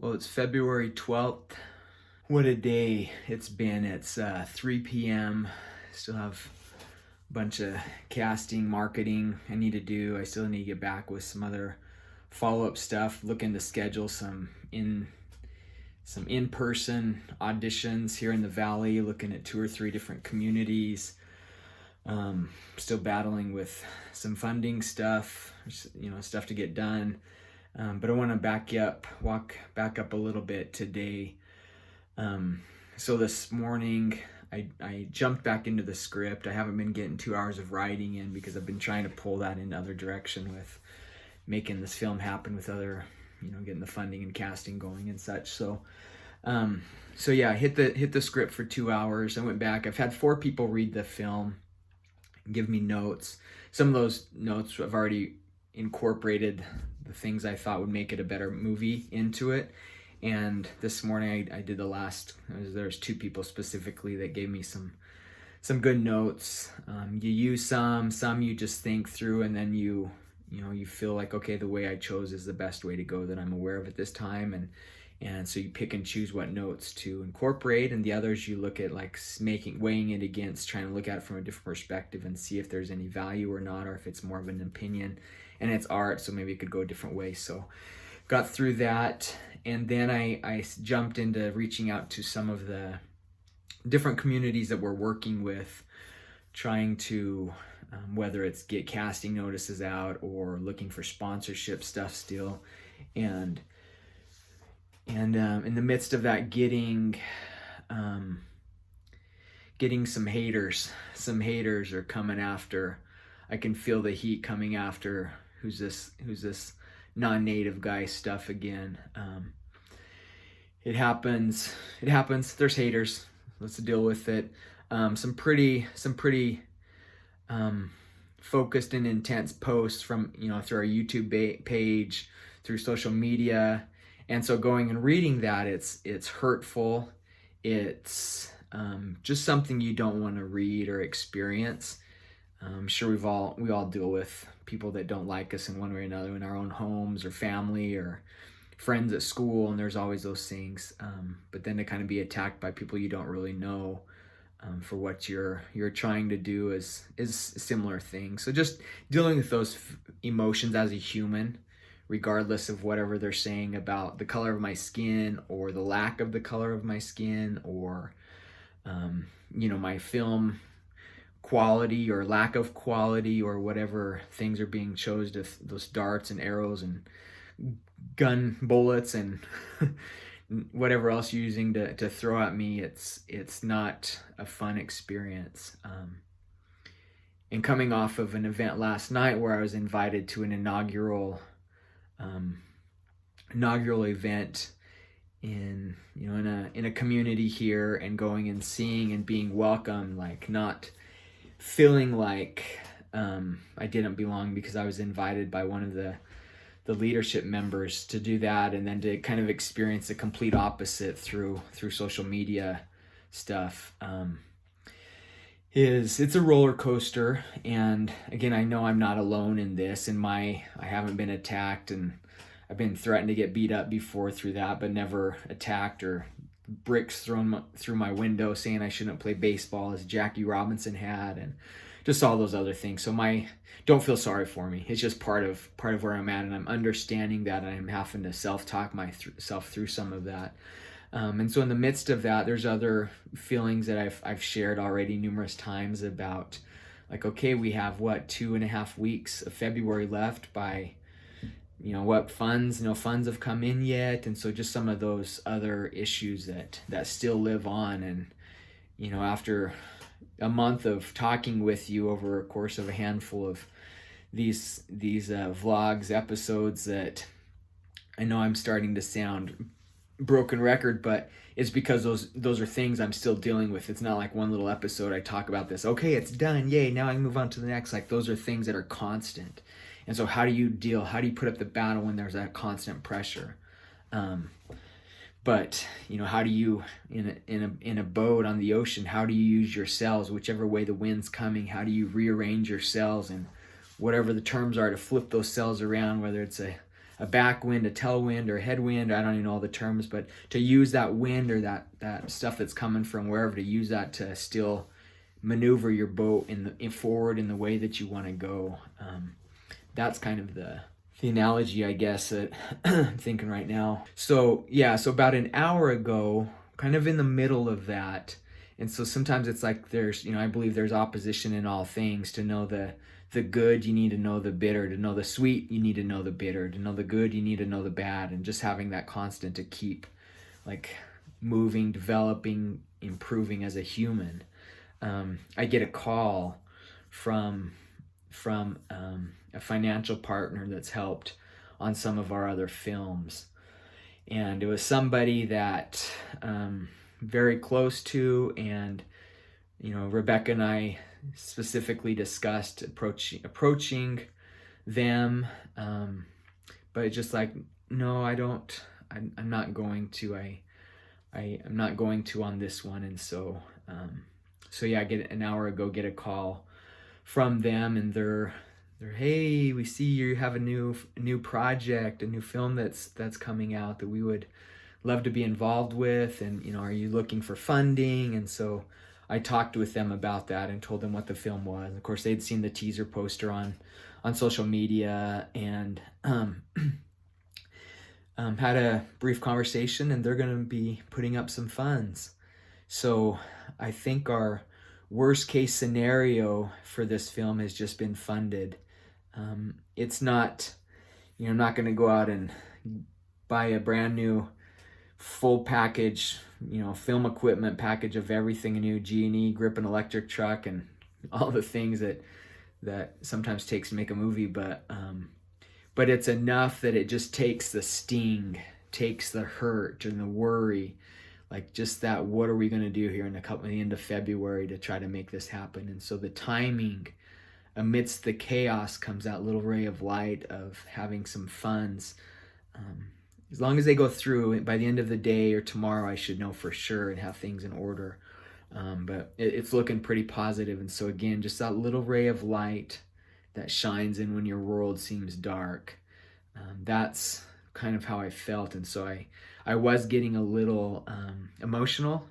Well, it's February 12th. What a day it's been. It's 3 p.m. Still have a bunch of casting, marketing I need to do. I still need to get back with some other follow-up stuff, looking to schedule some in-person auditions here in the Valley, looking at 2 or 3 different communities. Still battling with some funding stuff, stuff to get done. But I want to walk back up a little bit today. So this morning I jumped back into the script. I haven't been getting 2 hours of writing in because I've been trying to pull that in other direction with making this film happen with other, getting the funding and casting going and such. So yeah, I hit the script for 2 hours. I went back. I've had 4 people read the film, give me notes. Some of those notes I've already incorporated the things I thought would make it a better movie into it. And this morning I did the last. There's 2 people specifically that gave me some good notes. You use some you just think through, and then you feel like, okay, the way I chose is the best way to go that I'm aware of at this time, and so you pick and choose what notes to incorporate, and the others you look at, like weighing it against, trying to look at it from a different perspective and see if there's any value or not, or if it's more of an opinion. And it's art, so maybe it could go a different way. So got through that, and then I jumped into reaching out to some of the different communities that we're working with, trying to whether it's get casting notices out or looking for sponsorship stuff still, and in the midst of that, getting some haters. Some haters are coming after. I can feel the heat coming after. Who's this non-native guy stuff again. It happens. There's haters. Let's deal with it. Some pretty focused and intense posts from through our YouTube page, through social media. And so going and reading that, it's hurtful. It's just something you don't want to read or experience. I'm sure we all deal with people that don't like us in one way or another in our own homes or family or friends at school, and there's always those things. But then to kind of be attacked by people you don't really know for what you're trying to do is a similar thing. So just dealing with those emotions as a human, regardless of whatever they're saying about the color of my skin or the lack of the color of my skin, or my film quality or lack of quality, or whatever things are being chosen, those darts and arrows and gun bullets and whatever else you're using to throw at me. It's not a fun experience. And coming off of an event last night where I was invited to an inaugural event in a community here, and going and seeing and being welcome, like not feeling like I didn't belong because I was invited by one of the leadership members to do that, and then to kind of experience the complete opposite through social media stuff. It's a roller coaster. And again, I know I'm not alone in this, and I haven't been attacked, and I've been threatened to get beat up before through that, but never attacked or bricks thrown through my window saying I shouldn't play baseball as Jackie Robinson had, and just all those other things. So don't feel sorry for me. It's just part of where I'm at, and I'm understanding that, and I'm having to self-talk myself through some of that. And so in the midst of that, there's other feelings that I've shared already numerous times about, like, okay, we have 2.5 weeks of February left by what funds have come in yet. And so just some of those other issues that still live on. And after a month of talking with you over a course of a handful of these vlogs, episodes, that I know I'm starting to sound broken record, but it's because those are things I'm still dealing with. It's not like one little episode I talk about this, okay, it's done, yay, now I can move on to the next. Like, those are things that are constant. And so how do you put up the battle when there's that constant pressure? But how do you, in a boat on the ocean, how do you use your sails, whichever way the wind's coming? How do you rearrange your sails and whatever the terms are to flip those sails around, whether it's a a backwind, a tailwind, or a headwind. I don't even know all the terms, but to use that wind or that stuff that's coming from wherever, to use that to still maneuver your boat forward in the way that you want to go. That's kind of the analogy, I guess, that I'm thinking right now. So yeah, so about an hour ago, kind of in the middle of that. And so sometimes it's like there's, I believe there's opposition in all things. To know the good, you need to know the bitter. To know the sweet, you need to know the bitter. To know the good, you need to know the bad. And just having that constant to keep like moving, developing, improving as a human. I get a call from a financial partner that's helped on some of our other films. And it was somebody that very close to, and Rebecca and I specifically discussed approaching them, but just like, no, I don't. I'm not going to. I'm not going to on this one. And so yeah, I get an hour ago, get a call from them, and they're, hey, we see you have a new project, a new film that's coming out that we would love to be involved with, and are you looking for funding? And so I talked with them about that and told them what the film was. And of course, they'd seen the teaser poster on social media, and had a brief conversation, and they're going to be putting up some funds. So I think our worst case scenario for this film has just been funded. It's not, I'm not going to go out and buy a brand new full package, film equipment package of everything, a new G&E grip and electric truck and all the things that sometimes takes to make a movie. But it's enough that it just takes the sting, takes the hurt and the worry, like just that, what are we going to do here in the end of February to try to make this happen? And so the timing, amidst the chaos, comes that little ray of light of having some funds. As long as they go through, by the end of the day or tomorrow, I should know for sure and have things in order. But it's looking pretty positive. And so again, just that little ray of light that shines in when your world seems dark. That's kind of how I felt. And so I was getting a little emotional.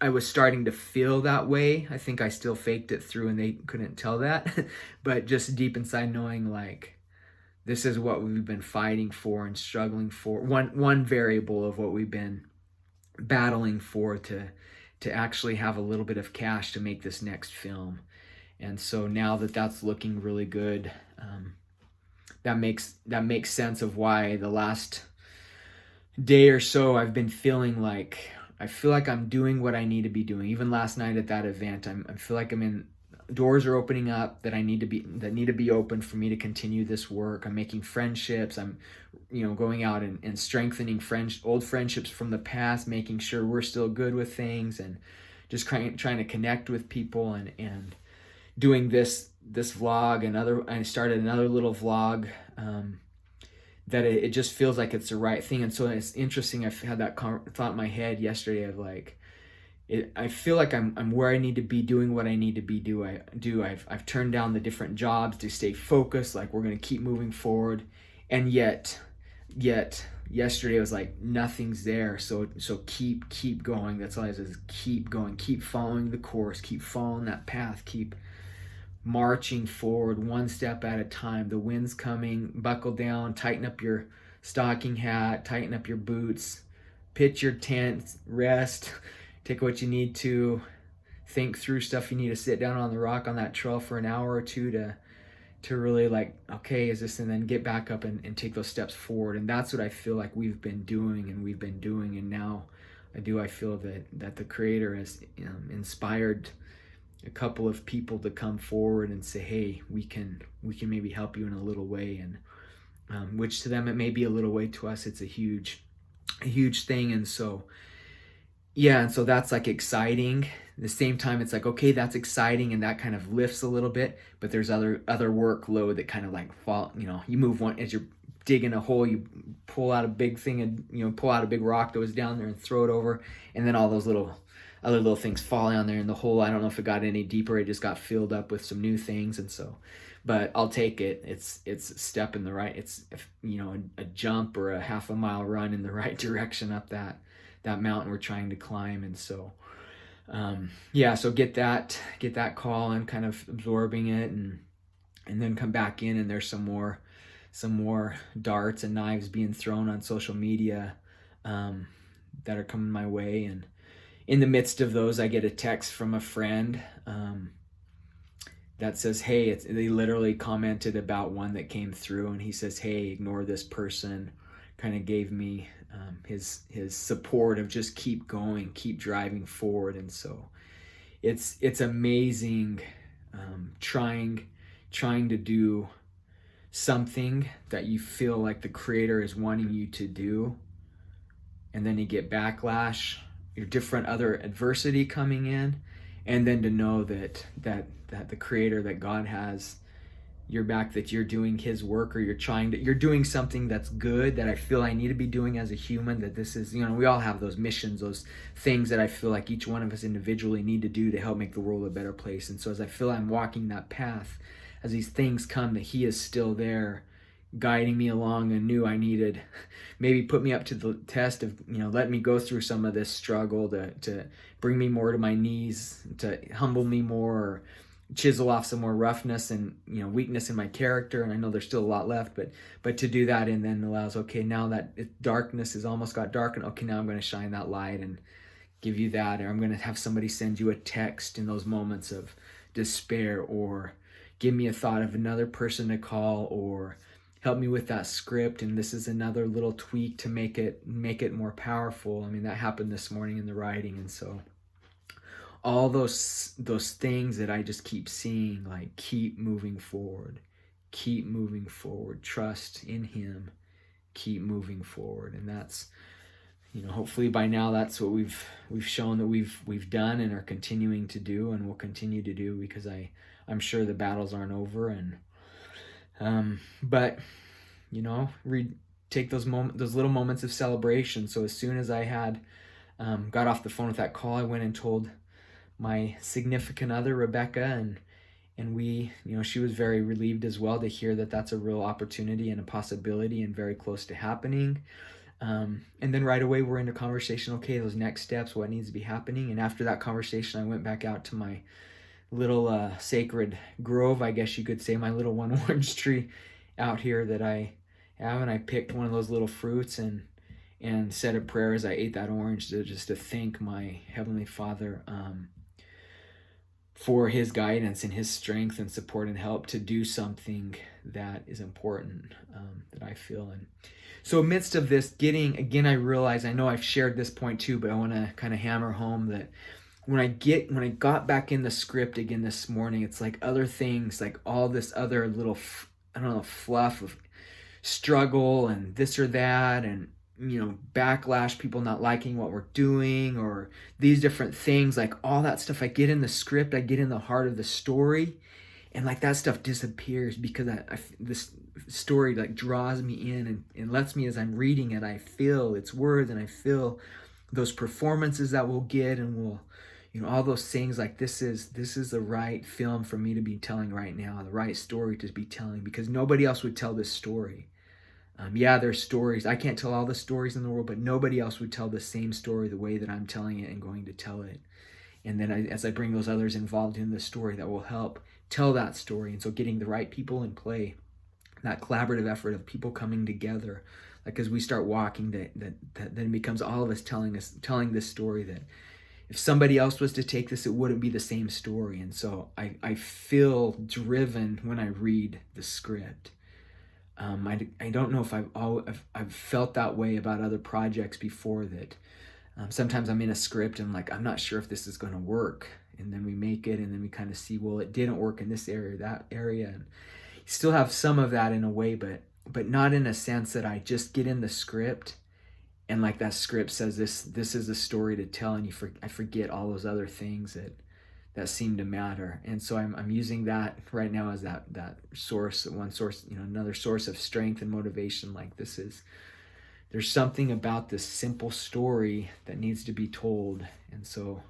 I was starting to feel that way. I think I still faked it through and they couldn't tell that. But just deep inside knowing, like, this is what we've been fighting for and struggling for. One variable of what we've been battling for to actually have a little bit of cash to make this next film. And so now that that's looking really good, that makes sense of why the last day or so I've been feeling like, I feel like I'm doing what I need to be doing. Even last night at that event, I feel like doors are opening up that need to be open for me to continue this work. I'm making friendships. I'm, going out and strengthening old friendships from the past, making sure we're still good with things, and just trying to connect with people, and doing this vlog. I started another little vlog, that it just feels like it's the right thing. And so it's interesting. I've had that thought in my head yesterday of like, I feel like I'm where I need to be, doing what I need to be do. I've turned down the different jobs to stay focused. Like, we're going to keep moving forward. And yet yesterday I was like, nothing's there. So keep going. That's all I said, is keep going, keep following the course, keep following that path, keep marching forward one step at a time. The wind's coming, buckle down, tighten up your stocking hat, tighten up your boots, pitch your tent, rest, take what you need to, think through stuff you need to, sit down on the rock on that trail for an hour or two to really like, okay, is this, and then get back up and take those steps forward. And that's what I feel like we've been doing. And now I feel that the Creator has inspired a couple of people to come forward and say, hey, we can maybe help you in a little way. And which to them it may be a little way, to us it's a huge thing. And so yeah, and so that's like exciting. At the same time, it's like, okay, that's exciting, and that kind of lifts a little bit, but there's other workload that kind of like fall, you move one, as you're digging a hole, you pull out a big thing, and pull out a big rock that was down there and throw it over, and then all those other little things fall down there in the hole. I don't know if it got any deeper, it just got filled up with some new things. And so, but I'll take it. It's a step in the right, it's, you know, a jump or a half a mile run in the right direction up that mountain we're trying to climb. And so yeah, so get that call and kind of absorbing it, and then come back in, and there's some more darts and knives being thrown on social media that are coming my way. And in the midst of those, I get a text from a friend that says, hey, they literally commented about one that came through, and he says, hey, ignore this person. Kind of gave me his support of just keep going, keep driving forward. And so it's amazing trying to do something that you feel like the Creator is wanting you to do, and then you get backlash, your different other adversity coming in, and then to know that the Creator, that God has your back, that you're doing His work, or you're doing something that's good, that I feel I need to be doing as a human, that this is, you know, we all have those missions, those things that I feel like each one of us individually need to do to help make the world a better place. And so as I feel I'm walking that path, as these things come, that He is still there guiding me along, and knew I needed, maybe put me up to the test of, you know, let me go through some of this struggle to bring me more to my knees, to humble me more, or chisel off some more roughness and, you know, weakness in my character. And I know there's still a lot left, but to do that, and then allows, okay, now that darkness has almost got dark, and okay, now I'm going to shine that light and give you that, or I'm going to have somebody send you a text in those moments of despair, or give me a thought of another person to call, or help me with that script, and this is another little tweak to make it more powerful. I mean, that happened this morning in the writing. And so all those things that I just keep seeing, like, keep moving forward, trust in Him, keep moving forward. And that's, you know, hopefully by now that's what we've shown that we've done and are continuing to do, and will continue to do, because I'm sure the battles aren't over. And but, you know, take those little moments of celebration. So as soon as I had got off the phone with that call, I went and told my significant other, Rebecca, and we, you know, she was very relieved as well to hear that that's a real opportunity and a possibility and very close to happening. And then right away we're into conversation. Okay, those next steps, what needs to be happening. And after that conversation, I went back out to my little sacred grove, I guess you could say, my little one orange tree out here that I have, and I picked one of those little fruits and said a prayer as I ate that orange, to thank my Heavenly Father for His guidance and His strength and support and help to do something that is important, that I feel. And so amidst of this again, I realize, I know I've shared this point too, but I want to kind of hammer home that when I got back in the script again this morning, it's like other things, like all this other little, I don't know, fluff of struggle and this or that, and, you know, backlash, people not liking what we're doing, or these different things, like all that stuff. I get in the script, I get in the heart of the story, and like that stuff disappears, because this story like draws me in and lets me, as I'm reading it, I feel its words, and I feel those performances that we'll get, and we'll, you know, all those things, like this is the right film for me to be telling right now, the right story to be telling, because nobody else would tell this story. Yeah, there's stories. I can't tell all the stories in the world, but nobody else would tell the same story the way that I'm telling it and going to tell it. And then as I bring those others involved in the story, that will help tell that story. And so getting the right people in play, that collaborative effort of people coming together, like as we start walking, that then becomes all of us telling this story, that if somebody else was to take this, it wouldn't be the same story. And so I feel driven when I read the script. I don't know if I've felt that way about other projects before, that sometimes I'm in a script and like, I'm not sure if this is going to work. And then we make it, and then we kind of see, well, it didn't work in this area, that area. And you still have some of that in a way, but not in a sense that I just get in the script and like that script says this is a story to tell, and I forget all those other things that seem to matter. And so I'm using that right now as that source, one source, you know, another source of strength and motivation. Like there's something about this simple story that needs to be told, and so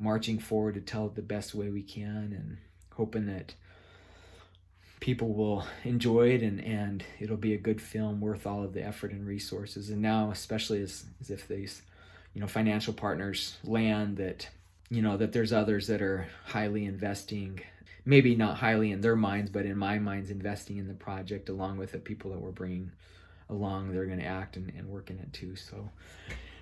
marching forward to tell it the best way we can, and hoping that people will enjoy it, and it'll be a good film worth all of the effort and resources. And now, especially as if these, financial partners land, that, that there's others that are highly investing, maybe not highly in their minds, but in my mind's investing in the project, along with the people that we're bringing along. They're going to act and work in it too. So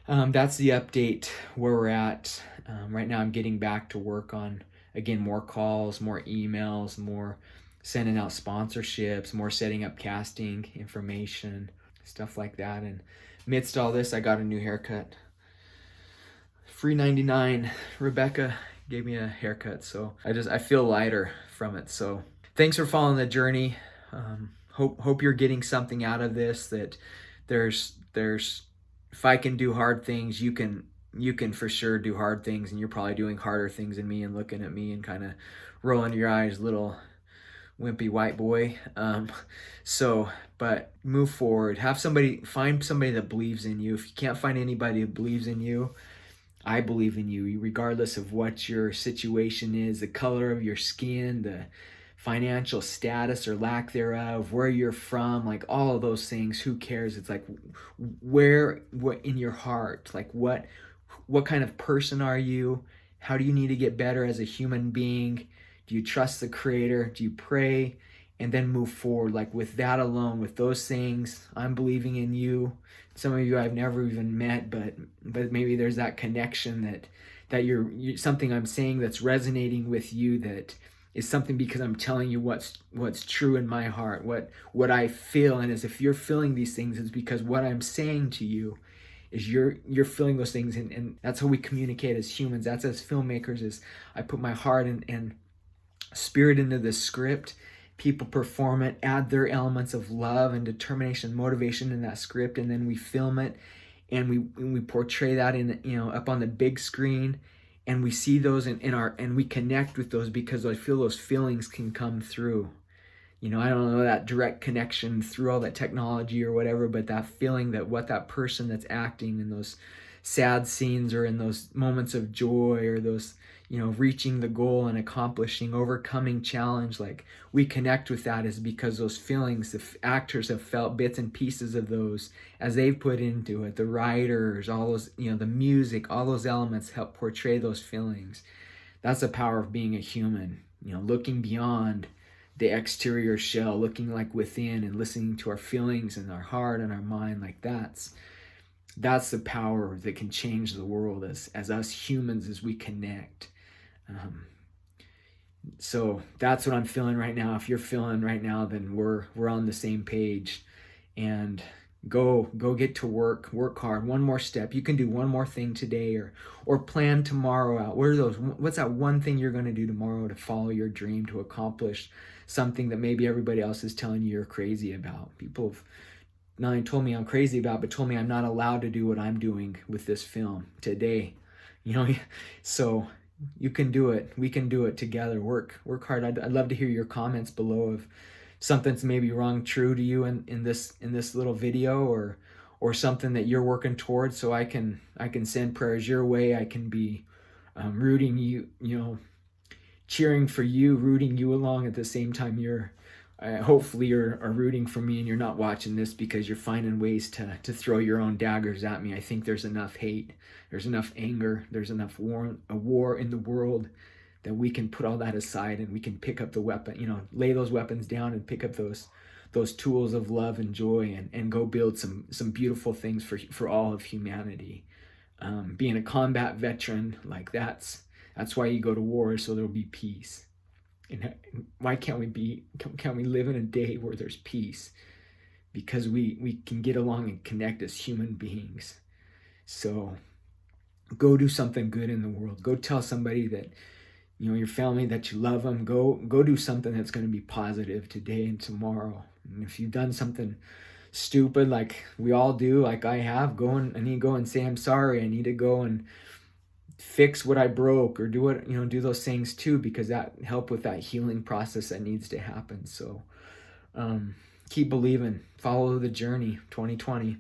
that's the update where we're at. Right now I'm getting back to work on, again, more calls, more emails, more sending out sponsorships, more setting up casting information, stuff like that. And amidst all this, I got a new haircut. Free 99. Rebecca gave me a haircut, so I feel lighter from it. So thanks for following the journey. Hope you're getting something out of this, that there's if I can do hard things, you can for sure do hard things, and you're probably doing harder things than me and looking at me and kind of rolling your eyes, little wimpy white boy. But move forward. Find somebody that believes in you. If you can't find anybody that believes in you, I believe in you, regardless of what your situation is, the color of your skin, the financial status or lack thereof, where you're from, like all of those things. Who cares? It's like, what in your heart, like what kind of person are you? How do you need to get better as a human being? Do you trust the Creator? Do you pray? And then move forward. Like with that alone, with those things, I'm believing in you. Some of you I've never even met, but maybe there's that connection that you're something I'm saying that's resonating with you, that is something because I'm telling you what's true in my heart, what I feel. And as if you're feeling these things, it's because what I'm saying to you is you're feeling those things, and that's how we communicate as humans. That's as filmmakers, is I put my heart and spirit into the script. People perform it, add their elements of love and determination, motivation in that script, and then we film it, and we portray that in up on the big screen, and we see those and we connect with those, because I feel those feelings can come through. I don't know that direct connection through all that technology or whatever, but that feeling that what that person that's acting in those sad scenes or in those moments of joy or those, reaching the goal and accomplishing, overcoming challenge, like we connect with that, is because those feelings, the actors have felt bits and pieces of those as they've put into it. The writers, all those, the music, all those elements help portray those feelings. That's the power of being a human, looking beyond the exterior shell, looking like within and listening to our feelings and our heart and our mind. Like that's the power that can change the world as us humans, as we connect. So that's what I'm feeling right now. If you're feeling right now, then we're on the same page. And go get to work hard. One more step. You can do one more thing today, or plan tomorrow out. What's that one thing you're going to do tomorrow to follow your dream, to accomplish something that maybe everybody else is telling you you're crazy about? People have not only told me I'm crazy about, but told me I'm not allowed to do what I'm doing with this film today. So you can do it. We can do it together. Work hard. I'd love to hear your comments below of something's maybe wrong, true to you in this little video, or something that you're working towards, so I can send prayers your way. I can be rooting you, cheering for you, rooting you along at the same time. Hopefully you're rooting for me, and you're not watching this because you're finding ways to throw your own daggers at me. I think there's enough hate, there's enough anger, there's enough a war in the world, that we can put all that aside and we can pick up the weapon, lay those weapons down and pick up those tools of love and joy, and go build some beautiful things for all of humanity. Being a combat veteran, like that's why you go to war, so there'll be peace. And why can't we live in a day where there's peace? Because we can get along and connect as human beings. So go do something good in the world. Go tell somebody that, your family, that you love them. Go do something that's going to be positive today and tomorrow. And if you've done something stupid, like we all do, like I have, I need to go and say I'm sorry. I need to go and fix what I broke, or do those things too, because that help with that healing process that needs to happen. So keep believing, follow the journey. 2020.